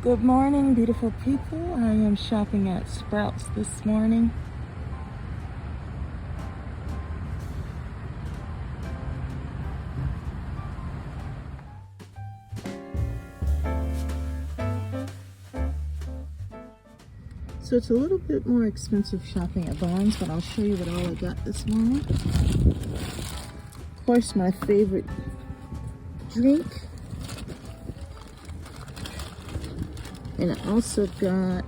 Good morning, beautiful people. I am shopping at Sprouts this morning. So it's a little bit more expensive shopping at Barnes, but I'll show you what all I got this morning. Of course, my favorite drink. And I also got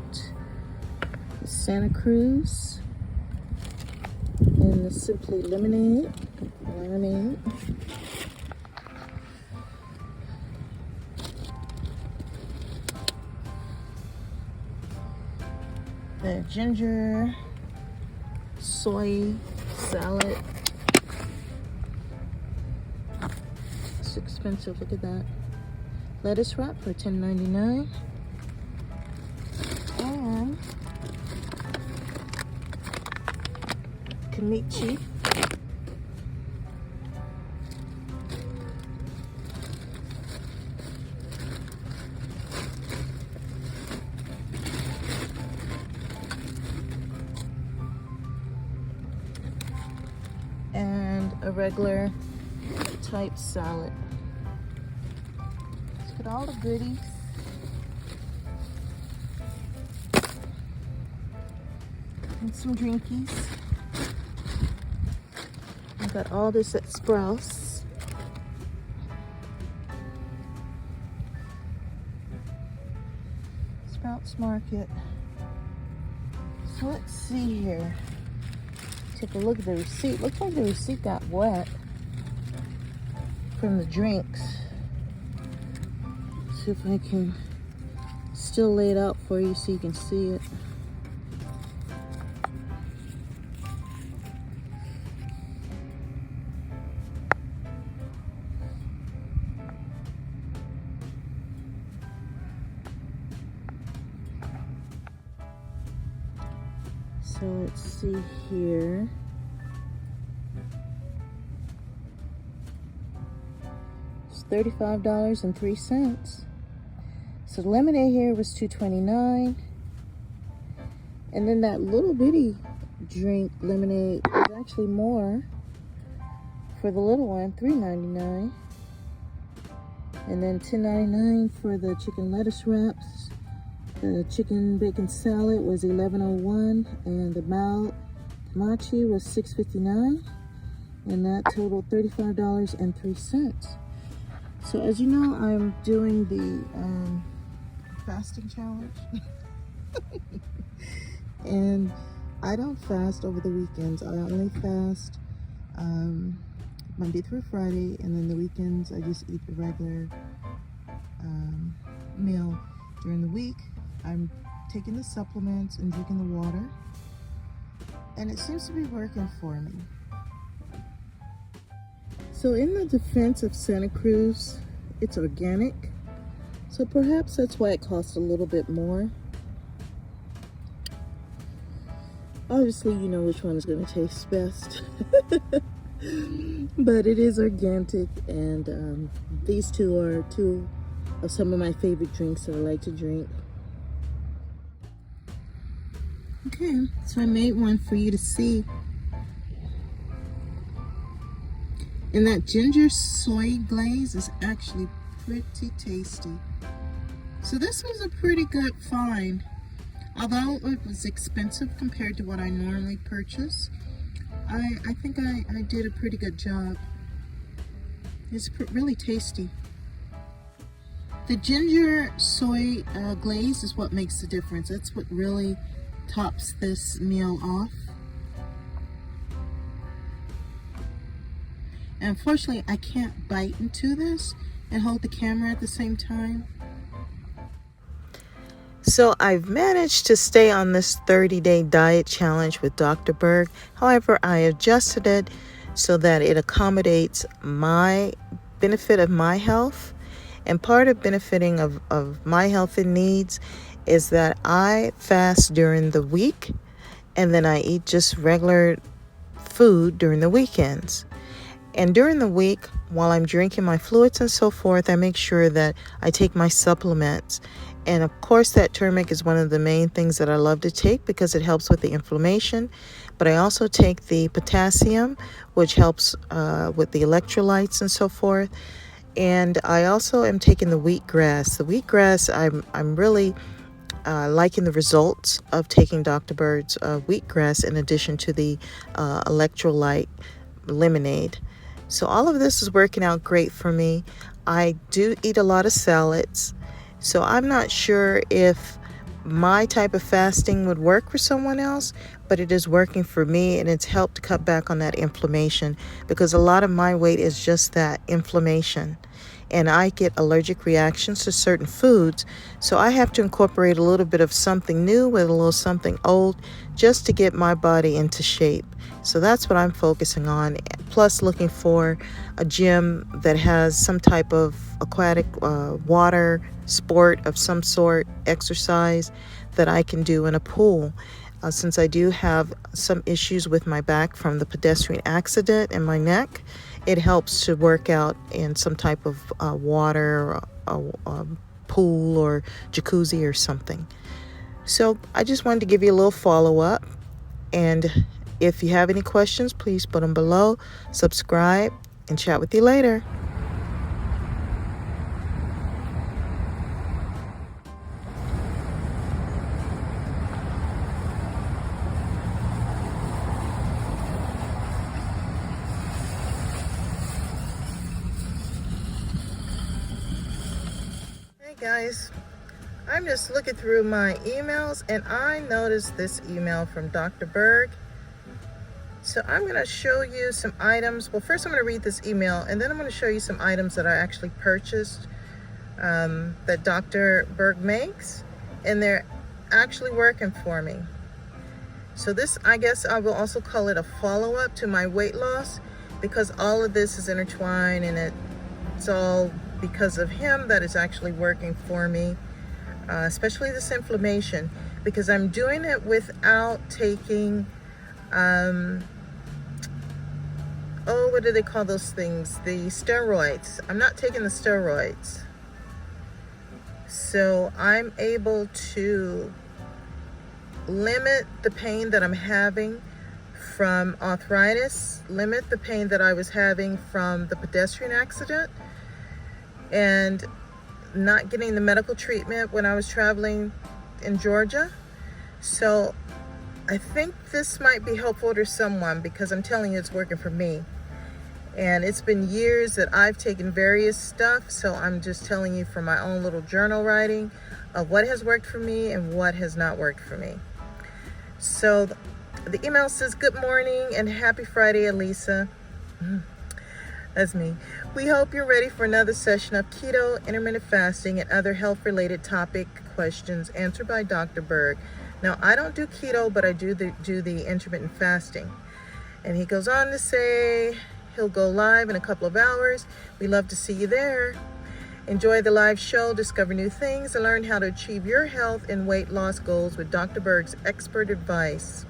the Santa Cruz and the Simply Lemonade. The ginger soy salad. It's expensive, look at that. Lettuce wrap for $10.99. And Kimchi. And a regular type salad. Let's get all the goodies. And some drinkies. I got all this at Sprouts. Sprouts Market. So let's see here. Take a look at the receipt. Looks like the receipt got wet from the drinks. See if I can still lay it out for you so you can see it. So let's see here. It's $35.03. So the lemonade here was $2.29. And then that little bitty drink lemonade was actually more for the little one, $3.99. And then $10.99 for the chicken lettuce wraps. The chicken bacon salad was $11.01, and the kimchi was $6.59, and that totaled $35.03. So as you know, I'm doing the fasting challenge, and I don't fast over the weekends. I only fast Monday through Friday, and then the weekends I just eat the regular meal. During the week, I'm taking the supplements and drinking the water, and it seems to be working for me. So in the defense of Santa Cruz, it's organic, so perhaps that's why it costs a little bit more. Obviously, you know which one is going to taste best. But it is organic, and these two are two of some of my favorite drinks that I like to drink. Okay, so I made one for you to see. And that ginger soy glaze is actually pretty tasty. So this was a pretty good find. Although it was expensive compared to what I normally purchase, I think I did a pretty good job. It's really tasty. The ginger soy glaze is what makes the difference. That's what really tops this meal off. And unfortunately, I can't bite into this and hold the camera at the same time. So I've managed to stay on this 30-day diet challenge with Dr.Berg. However, I adjusted it so that it accommodates my benefit of my health. And part of benefiting of my health and needs is that I fast during the week, and then I eat just regular food during the weekends. And during the week, while I'm drinking my fluids and so forth, I make sure that I take my supplements. And of course, that turmeric is one of the main things that I love to take because it helps with the inflammation. But I also take the potassium, which helps with the electrolytes and so forth. And I also am taking the wheatgrass. The wheatgrass, I'm really liking the results of taking Dr. Berg's wheatgrass in addition to the electrolyte lemonade. So all of this is working out great for me. I do eat a lot of salads. So I'm not sure if my type of fasting would work for someone else, but it is working for me, and it's helped to cut back on that inflammation, because a lot of my weight is just that inflammation. And I get allergic reactions to certain foods, so I have to incorporate a little bit of something new with a little something old just to get my body into shape. So that's what I'm focusing on, plus looking for a gym that has some type of aquatic water sport of some sort, exercise that I can do in a pool. Since I do have some issues with my back from the pedestrian accident and my neck, it helps to work out in some type of water, or a pool or jacuzzi or something. So I just wanted to give you a little follow-up. And if you have any questions, please put them below. Subscribe, and chat with you later. Hey guys, I'm just looking through my emails and I noticed this email from Dr. Berg. So I'm going to show you some items. Well, first I'm going to read this email, and then I'm going to show you some items that I actually purchased that Dr. Berg makes, and they're actually working for me. So this, I guess I will also call it a follow-up to my weight loss, because all of this is intertwined, and it's all because of him that is actually working for me, especially this inflammation, because I'm doing it without taking what do they call those things? The steroids. I'm not taking the steroids. So I'm able to limit the pain that I'm having from arthritis, limit the pain that I was having from the pedestrian accident, and not getting the medical treatment when I was traveling in Georgia. So I think this might be helpful to someone, because I'm telling you, it's working for me. And it's been years that I've taken various stuff, so I'm just telling you from my own little journal writing of what has worked for me and what has not worked for me. So the email says, "Good morning and happy Friday, Elisa." That's me. "We hope you're ready for another session of keto, intermittent fasting, and other health-related topic questions answered by Dr. Berg. Now, I don't do keto, but I do the intermittent fasting." And he goes on to say he'll go live in a couple of hours. "We love to see you there. Enjoy the live show, discover new things, and learn how to achieve your health and weight loss goals with Dr. Berg's expert advice."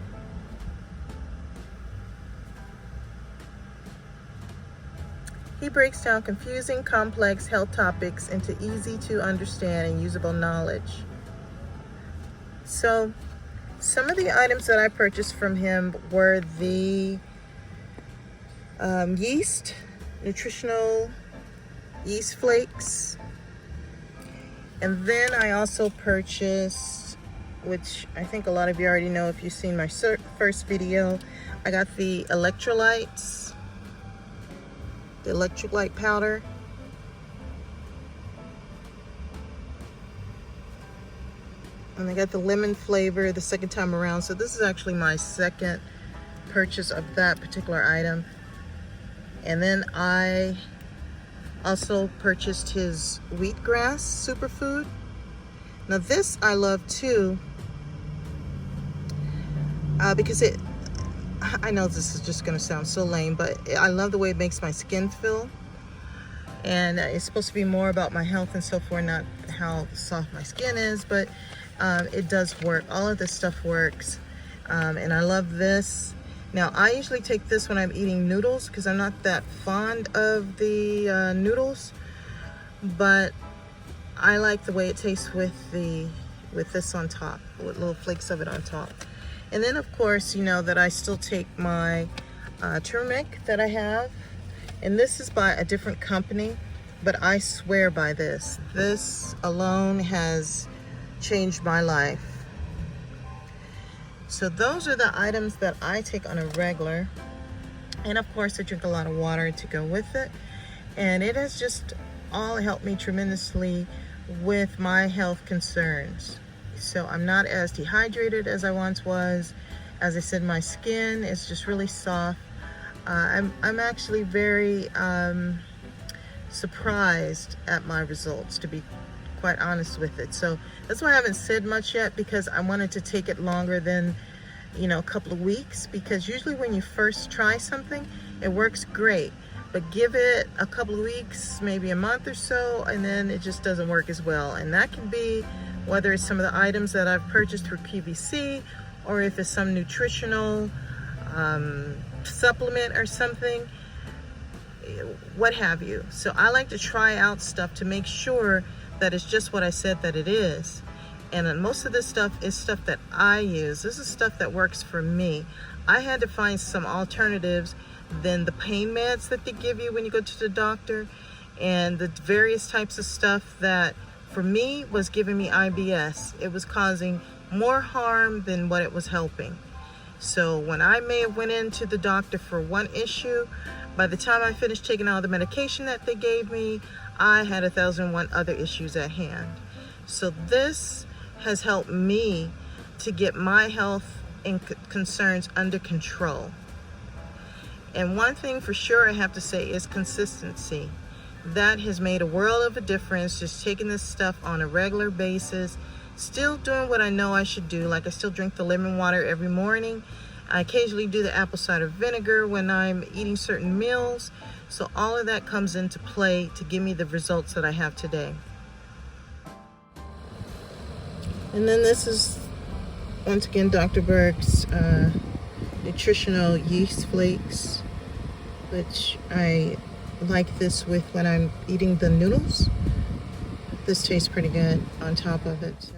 He breaks down confusing, complex health topics into easy to understand and usable knowledge. So some of the items that I purchased from him were the yeast, nutritional yeast flakes. And then I also purchased, which I think a lot of you already know if you've seen my first video, I got the electrolytes, the electrolyte powder. And I got the lemon flavor the second time around. So this is actually my second purchase of that particular item. And then I also purchased his wheatgrass superfood. Now this I love too, because I know this is just gonna sound so lame, but I love the way it makes my skin feel. And it's supposed to be more about my health and so forth, not how soft my skin is, but it does work. All of this stuff works. And I love this. Now, I usually take this when I'm eating noodles, because I'm not that fond of the noodles, but I like the way it tastes with this on top, with little flakes of it on top. And then of course, you know that I still take my turmeric that I have, and this is by a different company, but I swear by this. This alone has changed my life. So those are the items that I take on a regular. And of course, I drink a lot of water to go with it. And it has just all helped me tremendously with my health concerns. So I'm not as dehydrated as I once was. As I said, my skin is just really soft. I'm actually very surprised at my results, to be quite honest with it. So that's why I haven't said much yet, because I wanted to take it longer than, you know, a couple of weeks, because usually when you first try something, it works great, but give it a couple of weeks, maybe a month or so, and then it just doesn't work as well. And that can be whether it's some of the items that I've purchased through PVC, or if it's some nutritional supplement or something, what have you. So I like to try out stuff to make sure that it's just what I said that it is. And most of this stuff is stuff that I use. This is stuff that works for me. I had to find some alternatives than the pain meds that they give you when you go to the doctor, and the various types of stuff that for me was giving me IBS. It was causing more harm than what it was helping. So when I may have went into the doctor for one issue, by the time I finished taking all the medication that they gave me, I had 1,001 other issues at hand. So this has helped me to get my health and concerns under control. And one thing for sure I have to say is consistency. That has made a world of a difference, just taking this stuff on a regular basis, still doing what I know I should do. Like I still drink the lemon water every morning. I occasionally do the apple cider vinegar when I'm eating certain meals. So all of that comes into play to give me the results that I have today. And then this is, once again, Dr. Berg's nutritional yeast flakes, which I like this with when I'm eating the noodles. This tastes pretty good on top of it. So.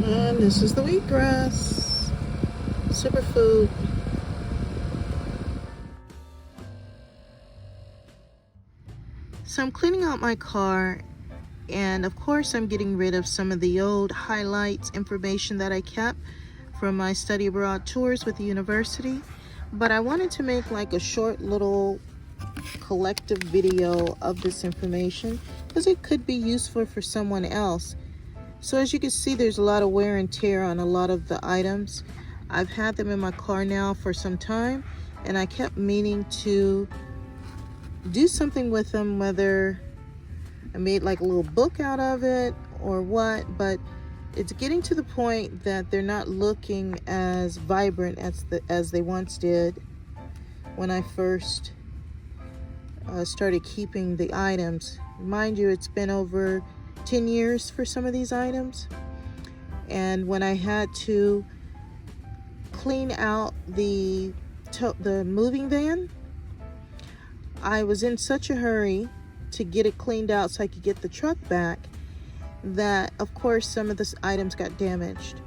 And this is the wheatgrass superfood. So I'm cleaning out my car, and of course I'm getting rid of some of the old highlights information that I kept from my study abroad tours with the university. But I wanted to make like a short little collective video of this information because it could be useful for someone else. So as you can see, there's a lot of wear and tear on a lot of the items. I've had them in my car now for some time, and I kept meaning to do something with them, whether I made like a little book out of it or what, but it's getting to the point that they're not looking as vibrant as they once did when I first started keeping the items. Mind you, it's been over 10 years for some of these items, and when I had to clean out the moving van, I was in such a hurry to get it cleaned out so I could get the truck back that of course some of the items got damaged.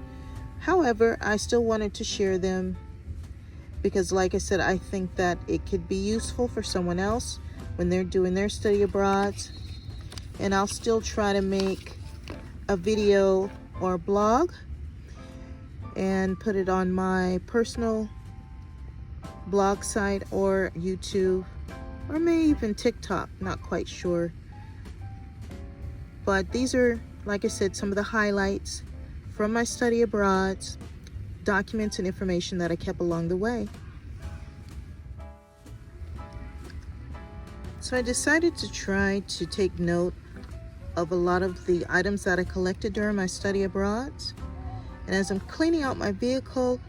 However, I still wanted to share them because, like I said, I think that it could be useful for someone else when they're doing their study abroads. And I'll still try to make a video or blog and put it on my personal blog site or YouTube, or maybe even TikTok, not quite sure. But these are, like I said, some of the highlights from my study abroads, documents and information that I kept along the way. So I decided to try to take note of a lot of the items that I collected during my study abroad. And as I'm cleaning out my vehicle,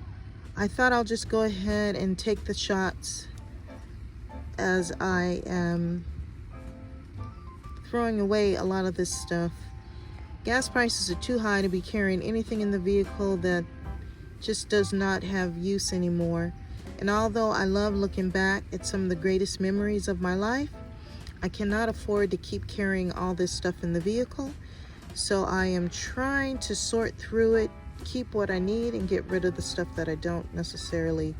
I thought I'll just go ahead and take the shots as I am throwing away a lot of this stuff. Gas prices are too high to be carrying anything in the vehicle that just does not have use anymore. And although I love looking back at some of the greatest memories of my life, I cannot afford to keep carrying all this stuff in the vehicle. So I am trying to sort through it, keep what I need, and get rid of the stuff that I don't necessarily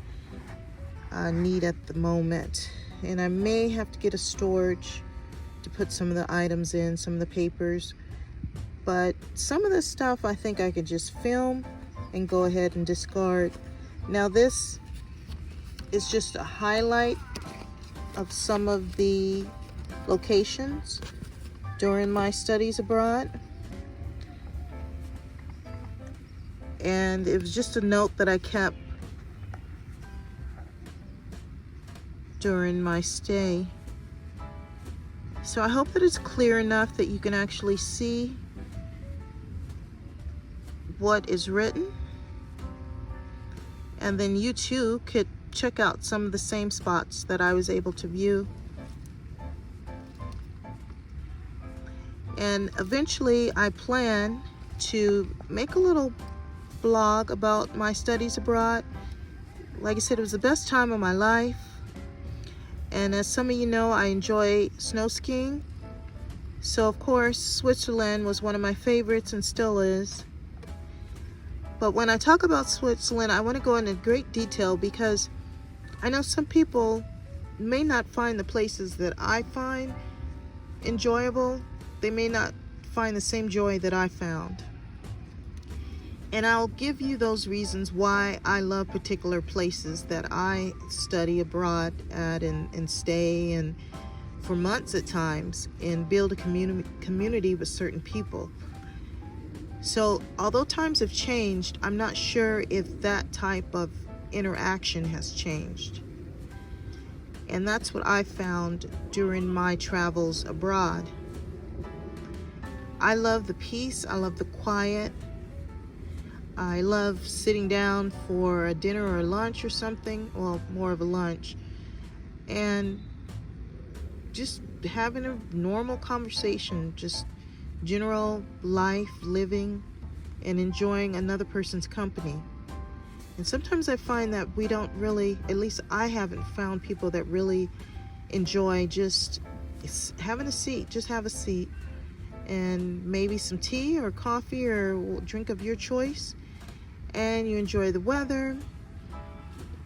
need at the moment. And I may have to get a storage to put some of the items in, some of the papers. But some of the stuff I think I could just film and go ahead and discard. Now this is just a highlight of some of the locations during my studies abroad. And it was just a note that I kept during my stay. So I hope that it's clear enough that you can actually see what is written. And then you too could check out some of the same spots that I was able to view. And eventually I plan to make a little blog about my studies abroad. Like I said, it was the best time of my life. And as some of you know, I enjoy snow skiing. So of course, Switzerland was one of my favorites and still is. But when I talk about Switzerland, I want to go into great detail because I know some people may not find the places that I find enjoyable. They may not find the same joy that I found. And I'll give you those reasons why I love particular places that I study abroad at and stay and for months at times and build a community with certain people. So although times have changed, I'm not sure if that type of interaction has changed. And that's what I found during my travels abroad. I love the peace, I love the quiet. I love sitting down for a dinner or a lunch or something, well, more of a lunch, and just having a normal conversation, just general life, living, and enjoying another person's company. And sometimes I find that we don't really, at least I haven't found people that really enjoy just having a seat, just have a seat, and maybe some tea or coffee or drink of your choice. And you enjoy the weather.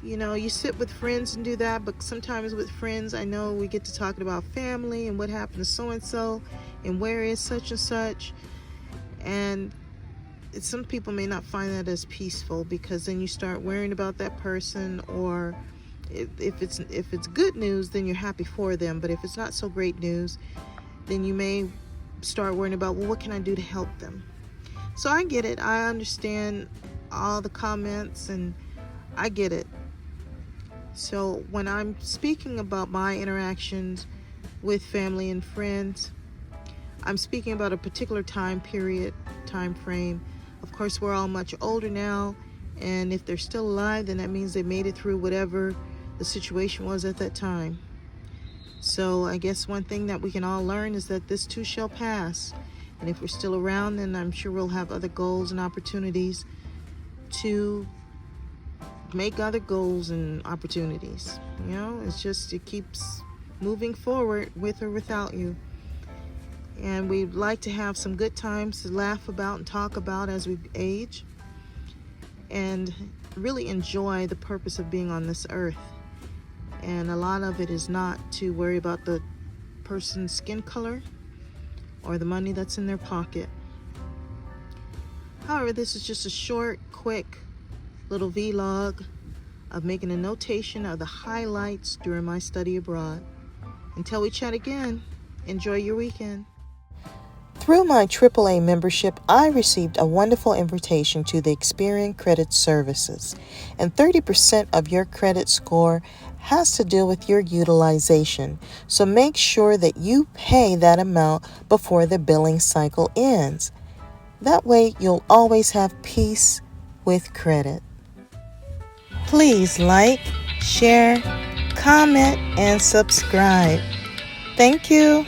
You know, you sit with friends and do that, but sometimes with friends, I know we get to talking about family and what happened to so-and-so and where is such and such. And some people may not find that as peaceful because then you start worrying about that person, or if it's good news, then you're happy for them. But if it's not so great news, then you may start worrying about, well, what can I do to help them? So I get it. I understand all the comments and I get it. So when I'm speaking about my interactions with family and friends, I'm speaking about a particular time period, time frame. Of course, we're all much older now, and if they're still alive, then that means they made it through whatever the situation was at that time. So I guess one thing that we can all learn is that this too shall pass. And if we're still around, then I'm sure we'll have other goals and opportunities to make other goals and opportunities. You know, it's just, it keeps moving forward with or without you. And we'd like to have some good times to laugh about and talk about as we age, and really enjoy the purpose of being on this earth. And a lot of it is not to worry about the person's skin color or the money that's in their pocket. However, this is just a short, quick little vlog of making a notation of the highlights during my study abroad. Until we chat again, enjoy your weekend. Through my AAA membership, I received a wonderful invitation to the Experian Credit Services, and 30% of your credit score has to do with your utilization. So make sure that you pay that amount before the billing cycle ends. That way, you'll always have peace with credit. Please like, share, comment, and subscribe. Thank you.